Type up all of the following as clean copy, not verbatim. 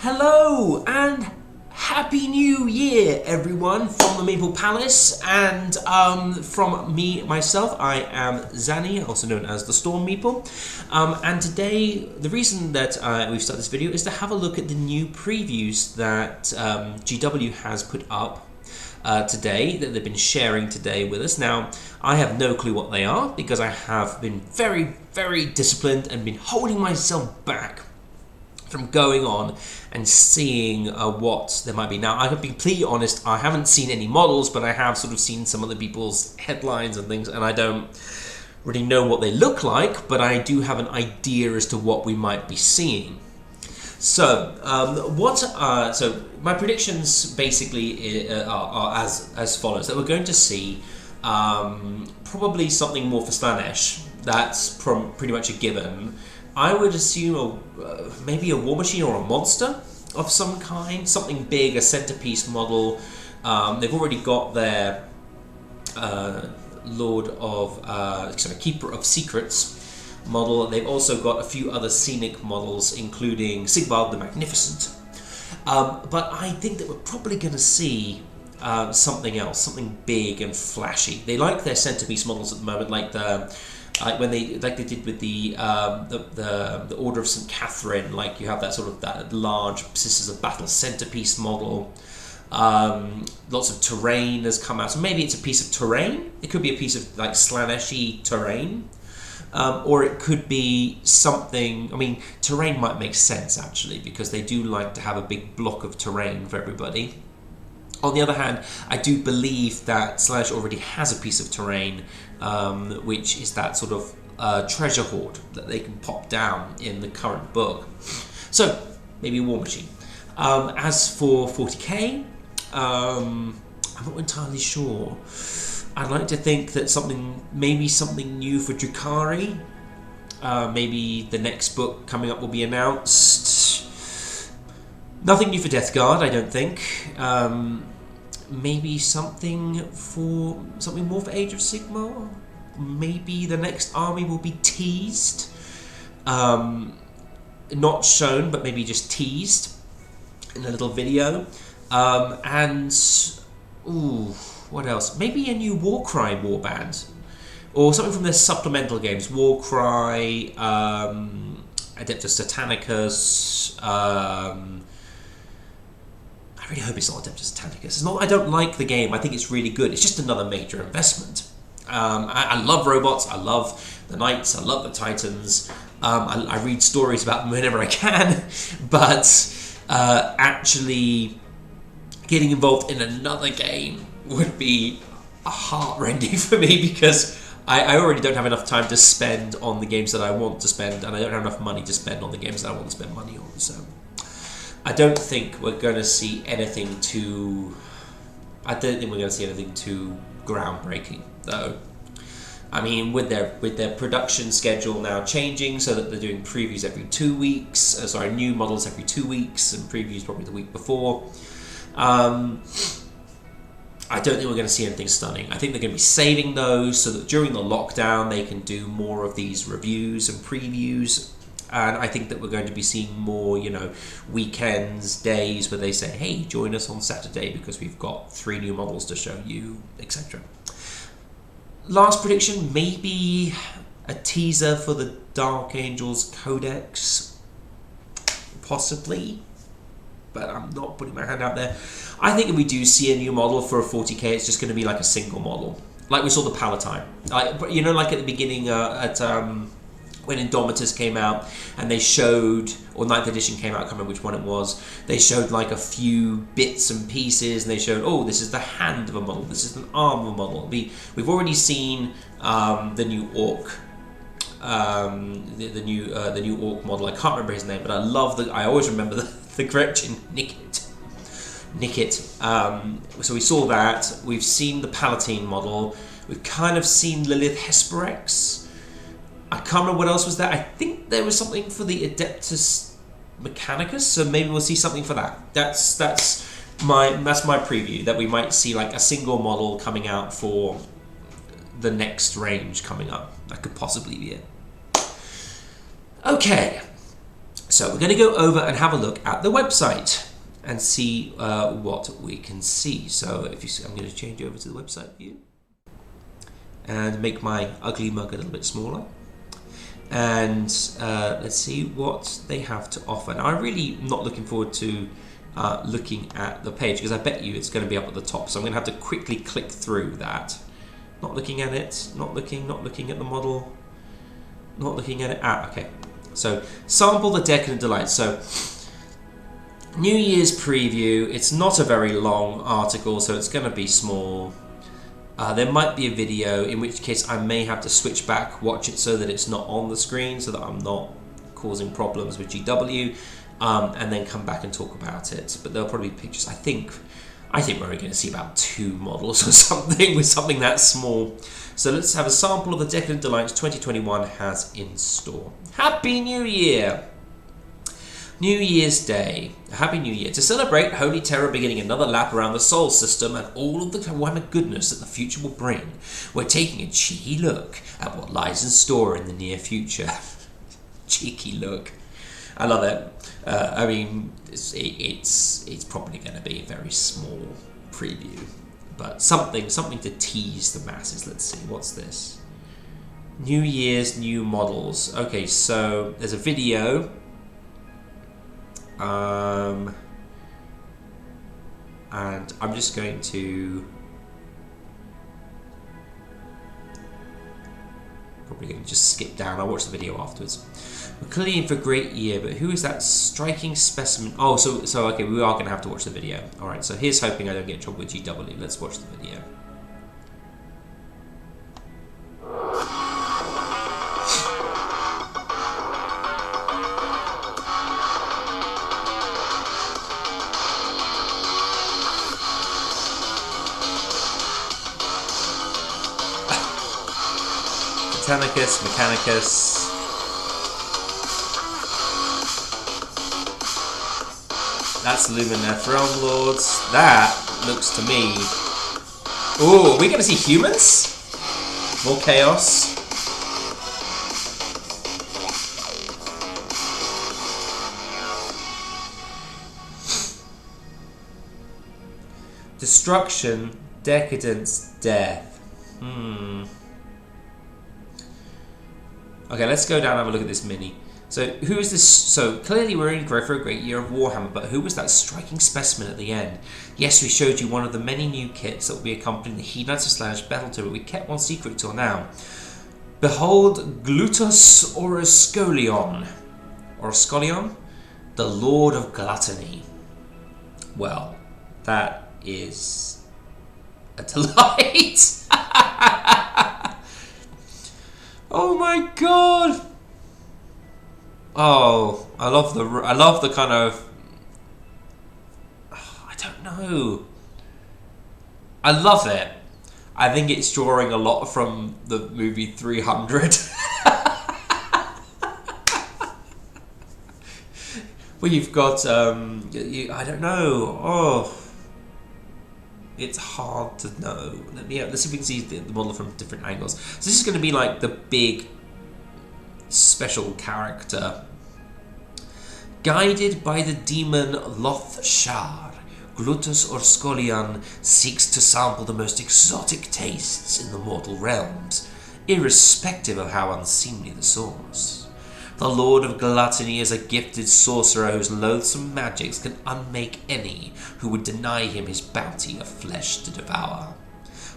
Hello and Happy New Year, everyone, from the Meeple Palace, and from me, myself, I am Xanny, also known as the Storm Meeple, and today, the reason that we've started this video is to have a look at the new previews that GW has put up today, that they've been sharing today with us. Now, I have no clue what they are, because I have been very, very disciplined and been holding myself back from going on and seeing what there might be. Now, I can be completely honest, I haven't seen any models, but I have sort of seen some other people's headlines and things, and I don't really know what they look like, but I do have an idea as to what we might be seeing. So, so my predictions basically are as follows: that we're going to see probably something more for Slaanesh. That's pretty much a given. I would assume maybe a war machine or a monster of some kind, something big, a centerpiece model. They've already got their Keeper of Secrets model. They've also got a few other scenic models, including Sigvald the Magnificent. But I think that we're probably going to see something else, something big and flashy. They like their centerpiece models at the moment, like they did with the Order of St. Catherine. Like, you have that large Sisters of Battle centerpiece model. Lots of terrain has come out, so maybe it's a piece of terrain. It could be a piece of like Slaanesh-y terrain, or it could be something. I mean, terrain might make sense actually, because they do like to have a big block of terrain for everybody. On the other hand, I do believe that Slaanesh already has a piece of terrain, which is that sort of treasure hoard that they can pop down in the current book. So, maybe a war machine. As for 40k, I'm not entirely sure. I'd like to think that maybe something new for Drukhari. Maybe the next book coming up will be announced. Nothing new for Death Guard, I don't think. Maybe something more for Age of Sigmar. Maybe the next army will be teased. Not shown, but maybe just teased in a little video. What else? Maybe a new Warcry warband, or something from their supplemental games. Warcry, Adeptus Titanicus. I really hope it's not Adeptus Titanicus. It's not. I don't like the game. I think it's really good. It's just another major investment. I love robots. I love the knights. I love the titans. I read stories about them whenever I can. But actually getting involved in another game would be heart-rending for me, because I already don't have enough time to spend on the games that I want to spend, and I don't have enough money to spend on the games that I want to spend money on. So I don't think we're going to see anything too groundbreaking, though. I mean, with their production schedule now changing, so that they're doing previews every 2 weeks. New models every 2 weeks, and previews probably the week before. I don't think we're going to see anything stunning. I think they're going to be saving those so that during the lockdown they can do more of these reviews and previews. And I think that we're going to be seeing more, weekends, days where they say, hey, join us on Saturday because we've got 3 new models to show you, etc. Last prediction, maybe a teaser for the Dark Angels Codex. Possibly. But I'm not putting my hand out there. I think if we do see a new model for a 40k, it's just going to be like a single model. Like we saw the Palatine. Like at the beginning when Indomitus came out, and they showed, or 9th edition came out, I can't remember which one it was, they showed like a few bits and pieces, and they showed, oh, this is the hand of a model, this is an arm of a model. We've already seen the new Orc, the new Orc model. I can't remember his name, but I always remember the Gretchen Nickit. So we saw that. We've seen the Palatine model. We've kind of seen Lilith Hesperex. I can't remember what else was there. I think there was something for the Adeptus Mechanicus, so maybe we'll see something for that. That's my preview, that we might see like a single model coming out for the next range coming up. That could possibly be it. Okay, So we're going to go over and have a look at the website and see what we can see. So if you see, I'm going to change over to the website view and make my ugly mug a little bit smaller. And let's see what they have to offer. Now, I'm really not looking forward to looking at the page because I bet you it's going to be up at the top. So I'm going to have to quickly click through that. Not looking at it, not looking at the model, not looking at it. Okay. So, sample the Decadent Delights. So, New Year's preview. It's not a very long article, so it's going to be small. There might be a video, in which case I may have to switch back, watch it so that it's not on the screen, so that I'm not causing problems with GW, and then come back and talk about it. But there'll probably be pictures. I think we're only going to see about 2 models or something with something that small. So let's have a sample of the Decadent Delights 2021 has in store. Happy New Year! New Year's Day. Happy New Year. To celebrate Holy Terror beginning another lap around the Sol system and all of the Warhammer goodness that the future will bring, we're taking a cheeky look at what lies in store in the near future. Cheeky look. I love it. I mean, it's probably going to be a very small preview, but something to tease the masses. Let's see, what's this? New Year's new models. Okay, so there's a video. And I'm just going to probably going to just skip down. I'll watch the video afterwards. We're clearly in for a great year, but who is that striking specimen? Oh, so okay, we are going to have to watch the video. All right, so here's hoping I don't get in trouble with GW. Let's watch the video. Titanicus, Mechanicus. That's Lumineth Realm Lords. That looks to me. Ooh, are we going to see humans? More chaos. Destruction, decadence, death. Okay, let's go down and have a look at this mini. So, who is this? So, clearly we're in for a great year of Warhammer, but who was that striking specimen at the end? Yes, we showed you one of the many new kits that will be accompanying the Hedonites of Slaanesh battle tour, but we kept one secret till now. Behold, Glutus Oroscolion. Oroscolion? The Lord of Gluttony. Well, that is a delight. Oh my god! Oh, I love the kind of, I don't know. I love it. I think it's drawing a lot from the movie 300. Where you've got, I don't know. Oh, it's hard to know. Let's see if we can see the model from different angles. So this is going to be like the big special character. Guided by the demon Lothshar, Glutus Oroscolion seeks to sample the most exotic tastes in the mortal realms, irrespective of how unseemly the source. The Lord of Gluttony is a gifted sorcerer whose loathsome magics can unmake any who would deny him his bounty of flesh to devour.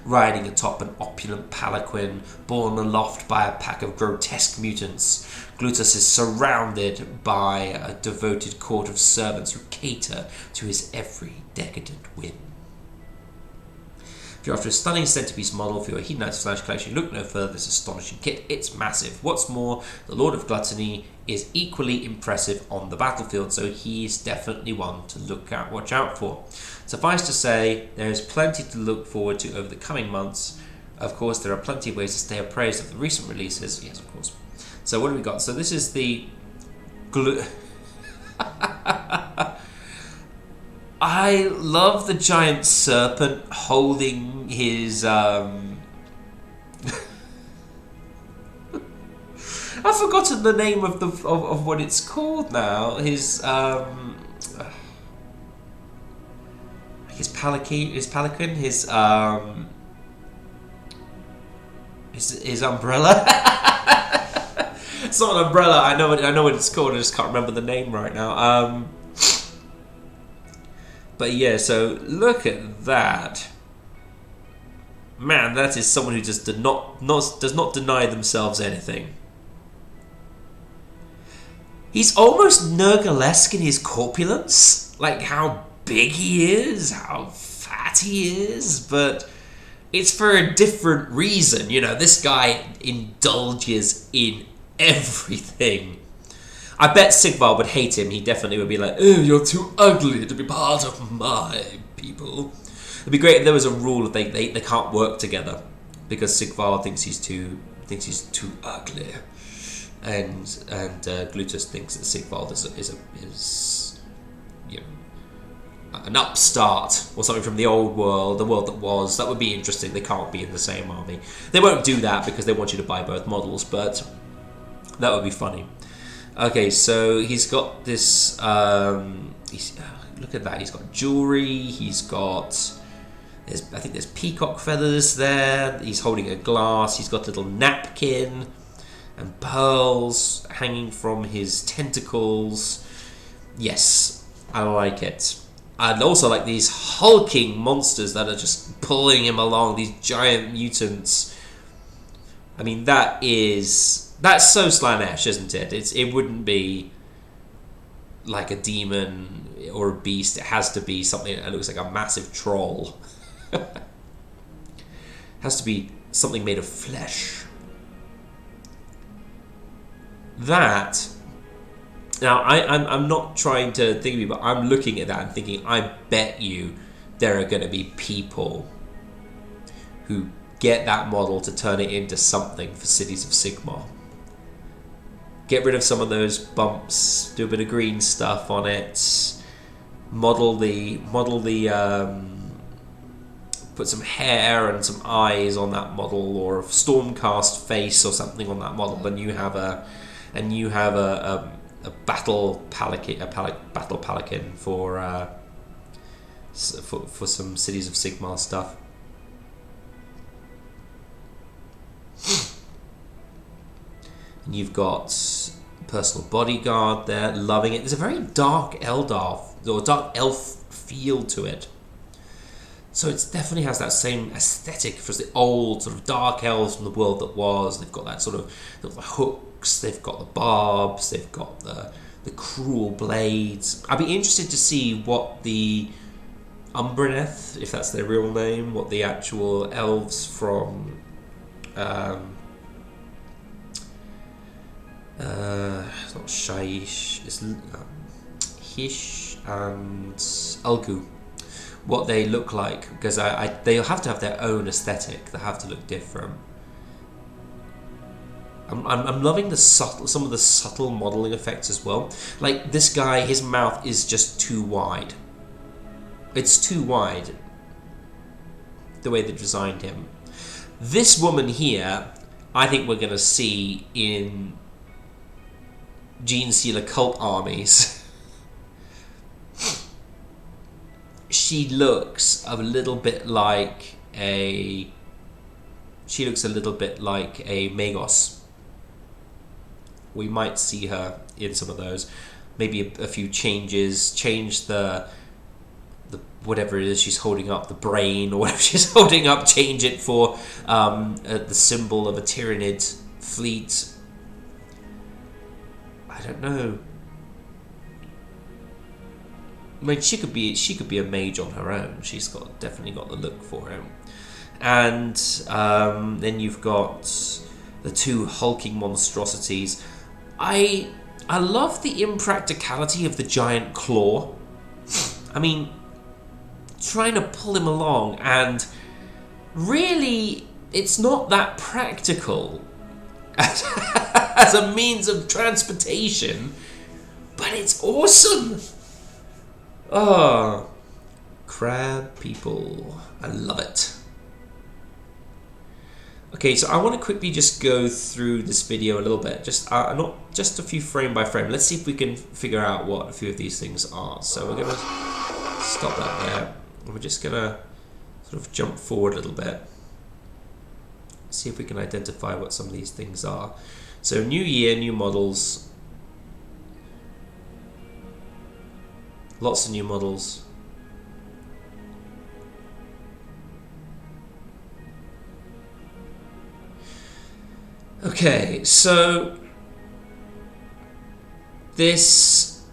Riding atop an opulent palanquin, borne aloft by a pack of grotesque mutants, Glutus is surrounded by a devoted court of servants who cater to his every decadent whim. If you're after a stunning centerpiece model for your Hedonites of Slaanesh collection, look no further. This astonishing kit. It's massive. What's more, the Lord of Gluttony is equally impressive on the battlefield, so he's definitely one to watch out for. Suffice to say, there is plenty to look forward to over the coming months. Of course, there are plenty of ways to stay appraised of the recent releases. Yes, of course. So what do we got? So this is the I love the Giant Serpent holding his I've forgotten the name of of what it's called now. His pelican, his umbrella. It's not an umbrella. I know what it's called. I just can't remember the name right now. But yeah, so look at that. Man, that is someone who just does not deny themselves anything. He's almost Nurgle-esque in his corpulence, like how big he is, how fat he is, but it's for a different reason. You know, this guy indulges in everything. I bet Sigvald would hate him. He definitely would be like, "Oh, you're too ugly to be part of my people." It'd be great if there was a rule that they can't work together because Sigvald thinks he's too ugly, and Glutus thinks that Sigvald is you know, an upstart or something from the old world, the world that was. That would be interesting. They can't be in the same army. They won't do that because they want you to buy both models, but that would be funny. Okay, so he's got this. Look at that. He's got jewelry. He's got. I think there's peacock feathers there. He's holding a glass. He's got a little napkin and pearls hanging from his tentacles. Yes, I like it. I'd also like these hulking monsters that are just pulling him along. These giant mutants. I mean, that's so Slaanesh, isn't it? It wouldn't be like a demon or a beast. It has to be something that looks like a massive troll. Has to be something made of flesh. That. Now, I'm not trying to think of you, but I'm looking at that and thinking, I bet you there are going to be people who get that model to turn it into something for Cities of Sigmar. Get rid of some of those bumps, do a bit of green stuff on it, model the put some hair and some eyes on that model, or a Stormcast face or something on that model, and you have a battle pelican for some Cities of Sigmar stuff. And you've got personal bodyguard there, loving it. There's a very dark dark elf feel to it. So it definitely has that same aesthetic for the old sort of dark elves from the world that was. They've got that sort of the hooks, they've got the barbs, they've got the cruel blades. I'd be interested to see what the Umbraneth, if that's their real name, what the actual elves from it's not Shaish, it's Hish and Ulgu, what they look like, because they'll have to have their own aesthetic. They have to look different. I'm loving some of the subtle modelling effects as well. Like this guy, his mouth is just too wide. It's too wide, the way they designed him. This woman here, I think we're going to see in Gene Sealer cult armies. She looks a little bit like a Magos. We might see her in some of those. Maybe a few changes. Change the whatever it is she's holding up, the brain or whatever she's holding up. Change it for the symbol of a Tyranid fleet. I don't know. I mean, she could be a mage on her own. She's definitely got the look for it. And then you've got the two hulking monstrosities. I love the impracticality of the giant claw. I mean, trying to pull him along, and really, it's not that practical as a means of transportation, but it's awesome. Oh, crab people. I love it. Okay, so I want to quickly just go through this video a little bit, not just a few frame by frame. Let's see if we can figure out what a few of these things are. So we're going to stop that there, and we're just going to sort of jump forward a little bit, see if we can identify what some of these things are. So new year, new models, lots of new models. Okay, so this,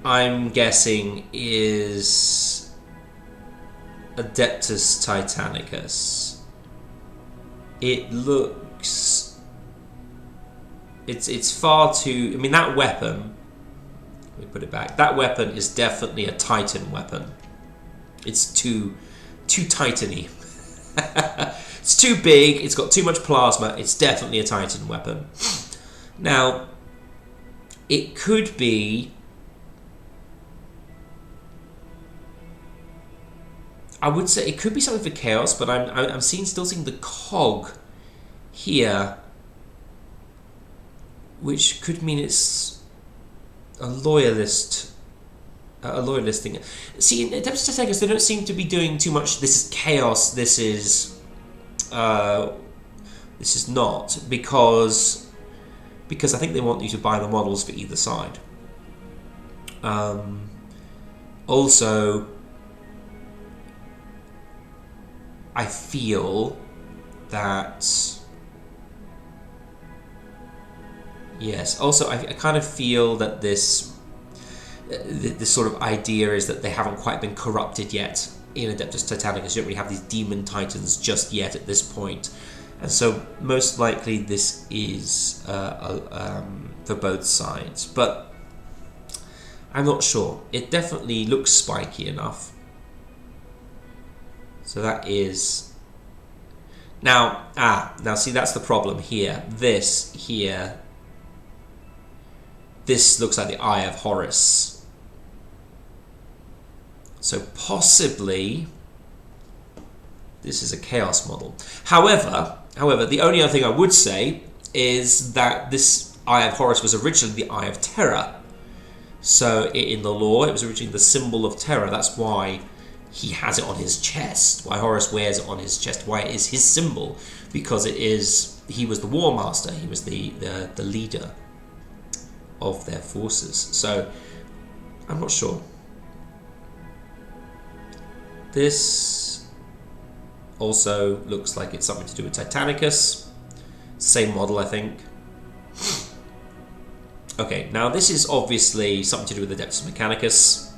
I'm guessing, is Adeptus Titanicus. It looks, it's far too, I mean, that weapon, let me put it back, that weapon is definitely a Titan weapon. It's too Titany. It's too big, it's got too much plasma, it's definitely a Titan weapon. Now, it could be, I would say it could be something for Chaos, but I'm still seeing the cog here, which could mean it's a loyalist thing. See, in Adeptus Titanicus, they don't seem to be doing too much. This is Chaos, this is not, because I think they want you to buy the models for either side. Also, I feel that, yes, also I kind of feel that this sort of idea is that they haven't quite been corrupted yet in Adeptus Titanicus. You don't really have these demon titans just yet at this point, and so most likely this is for both sides, but I'm not sure. It definitely looks spiky enough. So that is now see, that's the problem here. This looks like the Eye of Horus. So possibly this is a Chaos model. However, the only other thing I would say is that this Eye of Horus was originally the Eye of Terror. So in the lore, it was originally the symbol of terror. That's why he has it on his chest, why Horus wears it on his chest, why it is his symbol, because he was the war master, he was the leader of their forces. So I'm not sure. This also looks like it's something to do with Titanicus. Same model, I think. Okay, now this is obviously something to do with Adeptus Mechanicus.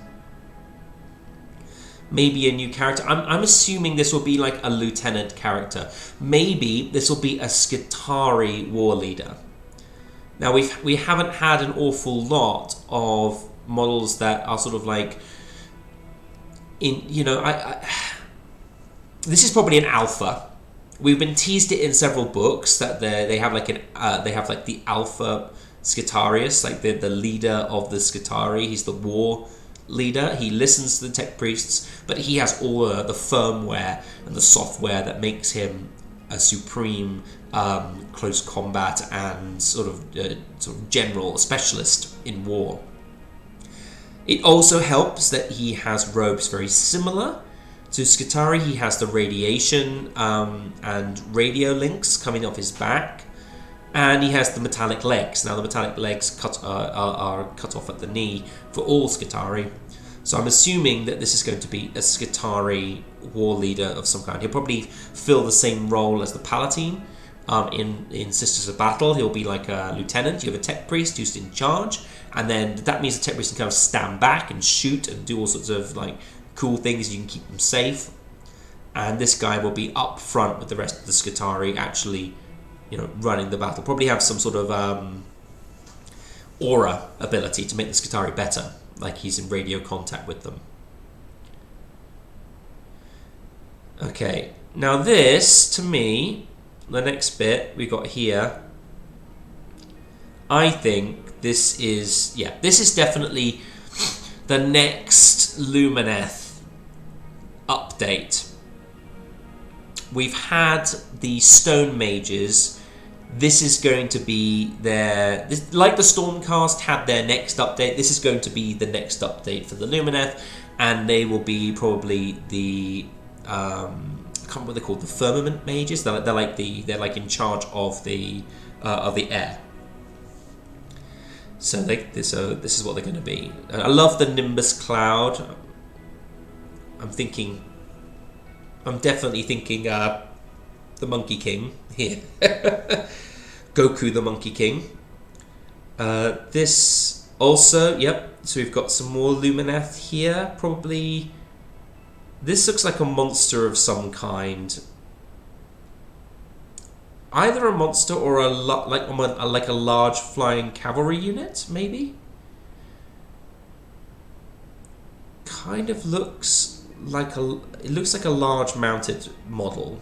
Maybe a new character. I'm assuming this will be like a lieutenant character. Maybe this will be a Skitarii war leader. Now we haven't had an awful lot of models that are sort of like this is probably an alpha. We've been teased it in several books that they have like the alpha Skitarius, like the leader of the Skitarii. He's the war leader. He listens to the tech priests, but he has all the firmware and the software that makes him a supreme close combat and sort of general specialist in war. It also helps that he has robes very similar to Skitarii. He has the radiation and radio links coming off his back, and he has the metallic legs. Now the metallic legs are cut off at the knee for all Skitarii. So I'm assuming that this is going to be a Skitarii war leader of some kind. He'll probably fill the same role as the Palatine in Sisters of Battle. He'll be like a lieutenant. You have a tech priest who's in charge, and then that means the tech priest can kind of stand back and shoot and do all sorts of like cool things. You can keep them safe, and this guy will be up front with the rest of the Skitarii, actually, running the battle. Probably have some sort of aura ability to make the Skitarii better, like he's in radio contact with them. Okay, now this, to me, the next bit we got here, I think this is definitely the next Lumineth update. we've had the stone mages. This is going to be their... like the Stormcast had their next update, this is going to be the next update for the Lumineth, and they will be probably the... I can't remember what they're called, the Firmament Mages. They're like in charge of the air. So this is what they're going to be. I love the Nimbus Cloud. I'm definitely thinking the Monkey King here. Goku the Monkey King. This also, yep. So we've got some more Lumineth here. Probably. This looks like a monster of some kind. Either a monster or like a large flying cavalry unit, maybe. Kind of looks like it looks like a large mounted model.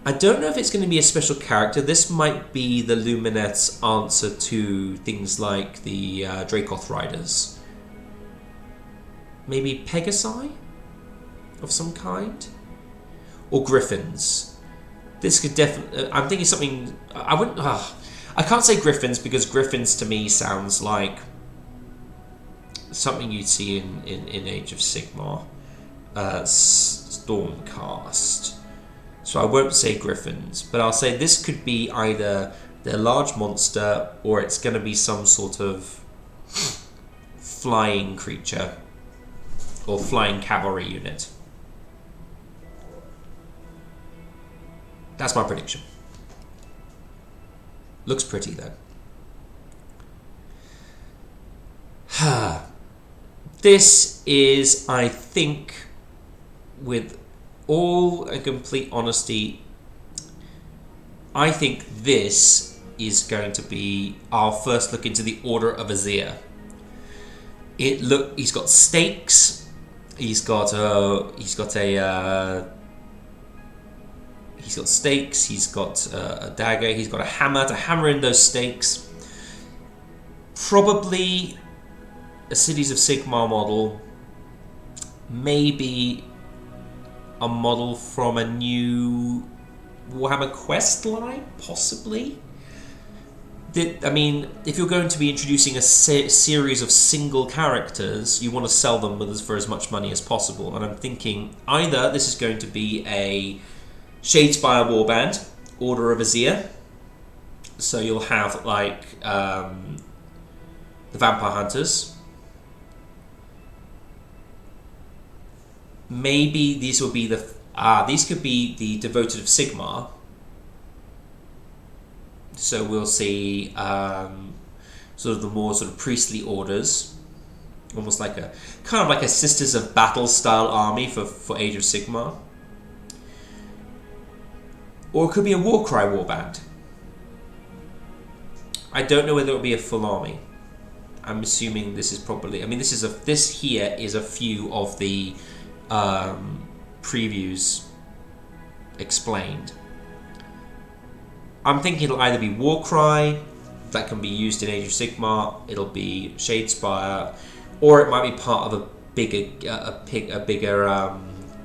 I don't know if it's going to be a special character. This might be the Lumineth's answer to things like the Dracoth Riders. Maybe Pegasi of some kind? Or Griffins. This could definitely... I'm thinking something... I wouldn't... I can't say Griffins because Griffins to me sounds like something you'd see in Age of Sigmar. Stormcast. So I won't say Griffins, but I'll say this could be either their large monster or it's going to be some sort of flying creature or flying cavalry unit. That's my prediction. Looks pretty though. This is, I think, with all and complete honesty, I think this is going to be our first look into the Order of Azir. He's got stakes. He's got stakes. He's got a dagger. He's got a hammer to hammer in those stakes. Probably a Cities of Sigmar model. Maybe a model from a new Warhammer Quest line, possibly. I mean, if you're going to be introducing a series of single characters, you want to sell them for as much money as possible. And I'm thinking either this is going to be a Shadespire Warband, Order of Azir. So you'll have like the Vampire Hunters. Maybe these will be these could be the Devoted of Sigmar. So we'll see sort of the more sort of priestly orders, almost like a kind of like a Sisters of Battle style army for Age of Sigmar. Or it could be a Warcry warband. I don't know whether it will be a full army. I'm assuming this is probably. I mean, this here is a few of the previews explained. I'm thinking it'll either be Warcry that can be used in Age of Sigmar, it'll be Shadespire, or it might be part of a bigger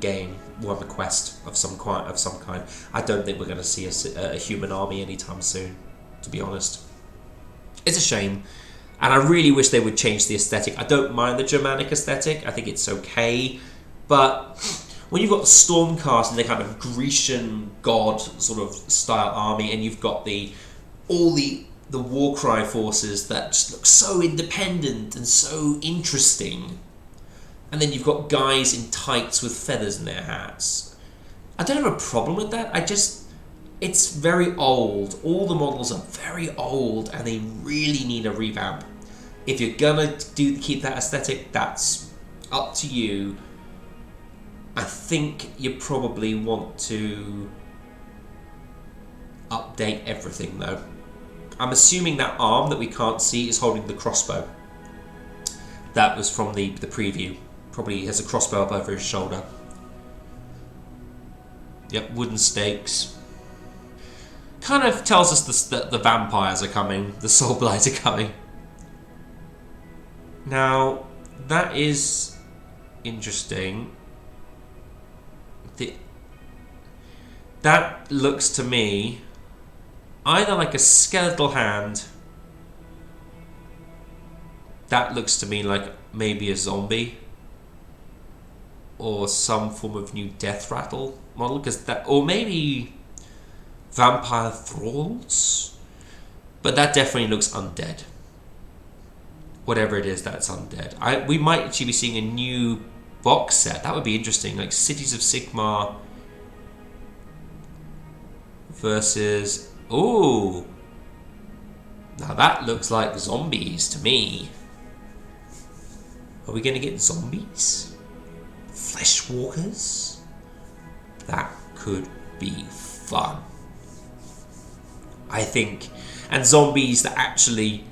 game, Warhammer Quest of some kind. I don't think we're going to see a human army anytime soon, to be honest. It's a shame, and I really wish they would change the aesthetic. I don't mind the Germanic aesthetic. I think it's okay. But when you've got the Stormcast and the kind of Grecian god sort of style army, and you've got all the Warcry forces that just look so independent and so interesting, and then you've got guys in tights with feathers in their hats, I don't have a problem with that. It's very old. All the models are very old, and they really need a revamp. If you're gonna keep that aesthetic, that's up to you. I think you probably want to update everything though. I'm assuming that arm that we can't see is holding the crossbow. That was from the preview. Probably has a crossbow up over his shoulder. Yep, wooden stakes. Kind of tells us that the vampires are coming, the Soulblight are coming. Now, that is interesting. That looks to me either like a skeletal hand. That looks to me like maybe a zombie or some form of new death rattle model, because that, or maybe vampire thralls, but that definitely looks undead. Whatever it is, that's undead. We might actually be seeing a new box set. That would be interesting, like Cities of Sigmar versus... Ooh! Now that looks like zombies to me. Are we going to get zombies? Flesh walkers? That could be fun. I think. And zombies that actually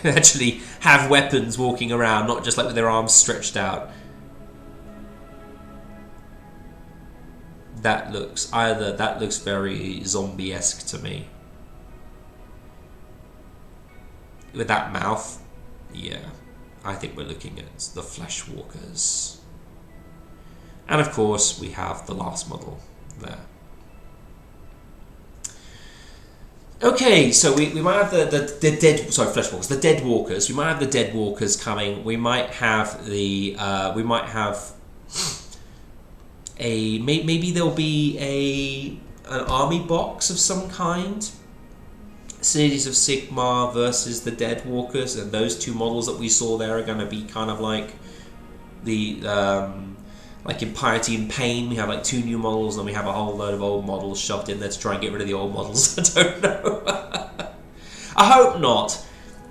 actually have weapons walking around, not just like with their arms stretched out. That looks very zombie-esque to me. With that mouth, yeah. I think we're looking at the Flesh Walkers. And of course, we have the last model there. Okay, so we might have the dead... Sorry, Flesh Walkers. The Dead Walkers. We might have the Dead Walkers coming. We might have the... Maybe there'll be an army box of some kind. Cities of Sigmar versus the Dead Walkers, and those two models that we saw there are going to be kind of like the like in Piety and Pain, we have like two new models, and we have a whole load of old models shoved in there to try and get rid of the old models. I don't know. I hope not.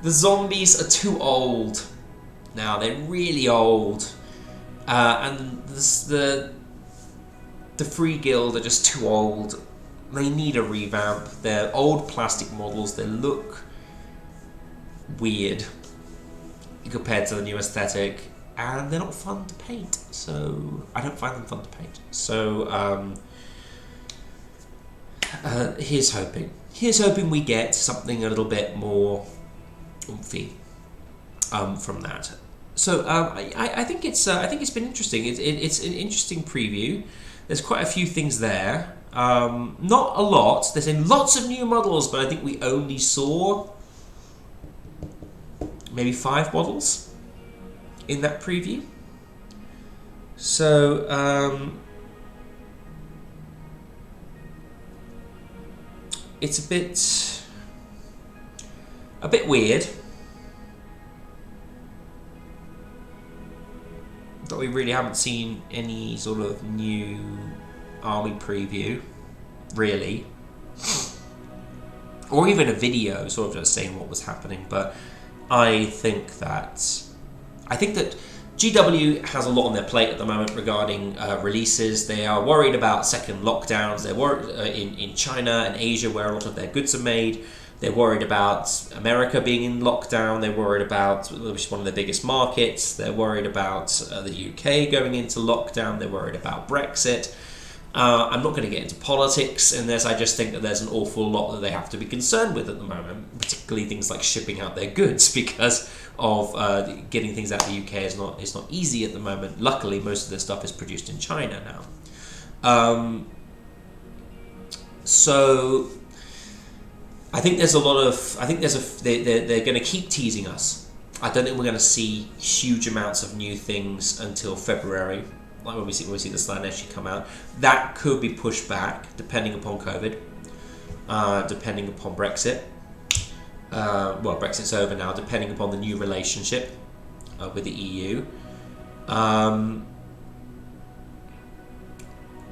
The zombies are too old now. They're really old, and the Free Guild are just too old. They need a revamp. They're old plastic models. They look weird compared to the new aesthetic, and they're not fun to paint. So I don't find them fun to paint. So here's hoping. Here's hoping we get something a little bit more oomphy from that. So I think it's been interesting. It's an interesting preview. There's quite a few things there. Not a lot. There's lots of new models, but I think we only saw maybe 5 models in that preview. So it's a bit weird that we really haven't seen any sort of new army preview, really, or even a video sort of just saying what was happening. But I think that GW has a lot on their plate at the moment regarding releases. They are worried about second lockdowns. They're worried in China and Asia, where a lot of their goods are made. They're worried about America being in lockdown. They're worried about, which is one of their biggest markets. They're worried about the UK going into lockdown. They're worried about Brexit. I'm not going to get into politics in this. I just think that there's an awful lot that they have to be concerned with at the moment, particularly things like shipping out their goods, because of getting things out of the UK is not easy at the moment. Luckily, most of their stuff is produced in China now. So I think there's a lot of... I think they're going to keep teasing us. I don't think we're going to see huge amounts of new things until February, like when we see the Slaanesh come out. That could be pushed back depending upon COVID, depending upon Brexit. Well, Brexit's over now, depending upon the new relationship with the EU. I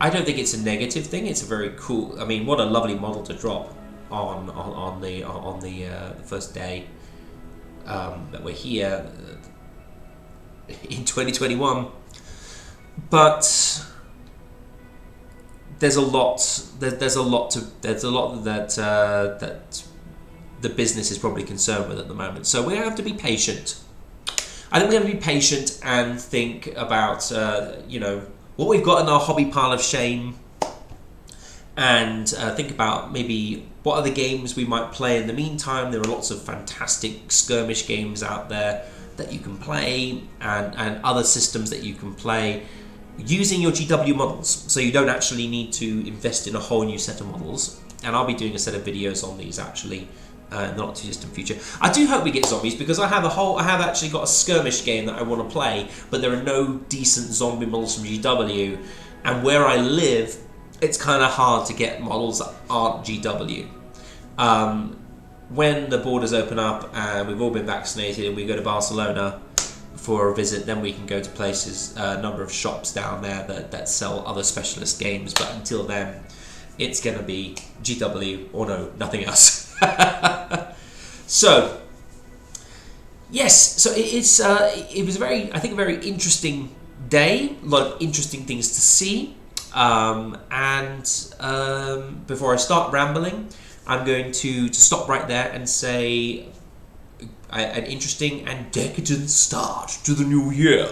don't think it's a negative thing. It's a very cool... I mean, what a lovely model to drop on the first day that we're here in 2021. But there's a lot that the business is probably concerned with at the moment. So we have to be patient. I think we have to be patient and think about what we've got in our hobby pile of shame, and think about maybe what other games we might play in the meantime. There are lots of fantastic skirmish games out there that you can play, and other systems that you can play. using your GW models, so you don't actually need to invest in a whole new set of models. And I'll be doing a set of videos on these actually, not too distant future. I do hope we get zombies, because I have actually got a skirmish game that I want to play, but there are no decent zombie models from GW, and where I live, it's kind of hard to get models that aren't GW. When the borders open up and we've all been vaccinated and we go to Barcelona for a visit, then we can go to places, a number of shops down there that sell other specialist games, but until then, it's going to be GW or no, nothing else. So, yes, so it was I think a very interesting day, a lot of interesting things to see, and before I start rambling, I'm going to stop right there and say an interesting and decadent start to the new year.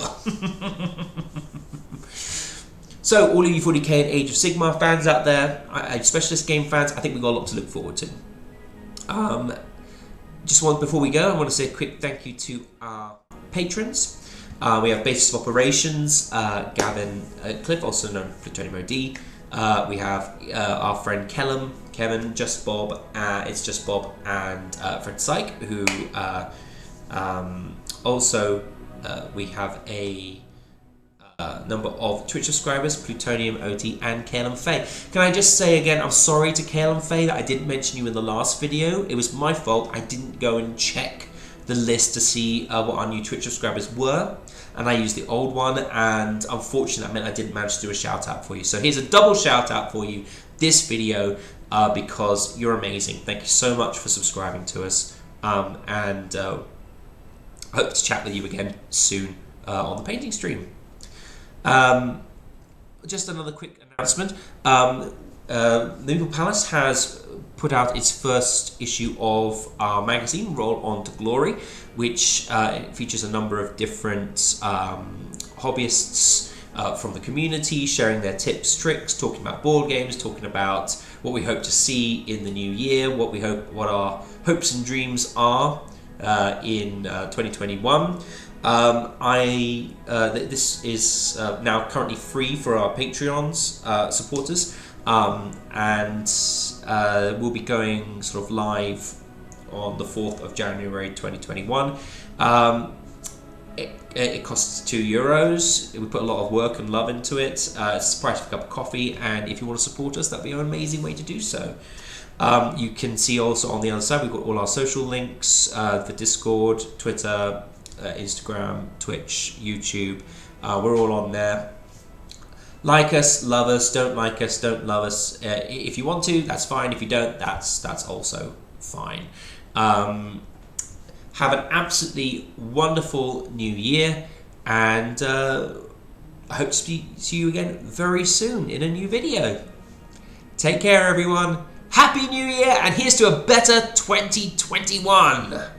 So, all of you 40k and Age of Sigmar fans out there, specialist game fans, I think we've got a lot to look forward to. Before we go, I want to say a quick thank you to our patrons. We have Basis of Operations, Gavin Cliff, also known as Plutonium OD. We have our friend Kevin, Just Bob, It's Just Bob, and Fred Syke, who also we have a number of Twitch subscribers, Plutonium OT and Calum Faye. Can I just say again, I'm sorry to Calum Faye that I didn't mention you in the last video. It was my fault. I didn't go and check the list to see what our new Twitch subscribers were, and I used the old one, and unfortunately that meant I didn't manage to do a shout out for you. So here's a double shout out for you this video, because you're amazing. Thank you so much for subscribing to us, and hope to chat with you again soon on the painting stream. Just another quick announcement. The Meeple Palace has put out its first issue of our magazine, Roll On to Glory, which features a number of different hobbyists from the community sharing their tips, tricks, talking about board games, talking about what we hope to see in the new year, what our hopes and dreams are in 2021. This is now currently free for our Patreon's supporters, and we'll be going sort of live on the 4th of January 2021. It costs €2. We put a lot of work and love into it. It's the price of a cup of coffee, and if you want to support us, that'd be an amazing way to do so. You can see also on the other side, we've got all our social links, the Discord, Twitter, Instagram, Twitch, YouTube. We're all on there. Like us, love us. Don't like us, don't love us. If you want to, that's fine. If you don't, that's also fine. Have an absolutely wonderful new year, and I hope to see you again very soon in a new video. Take care, everyone. Happy New Year, and here's to a better 2021.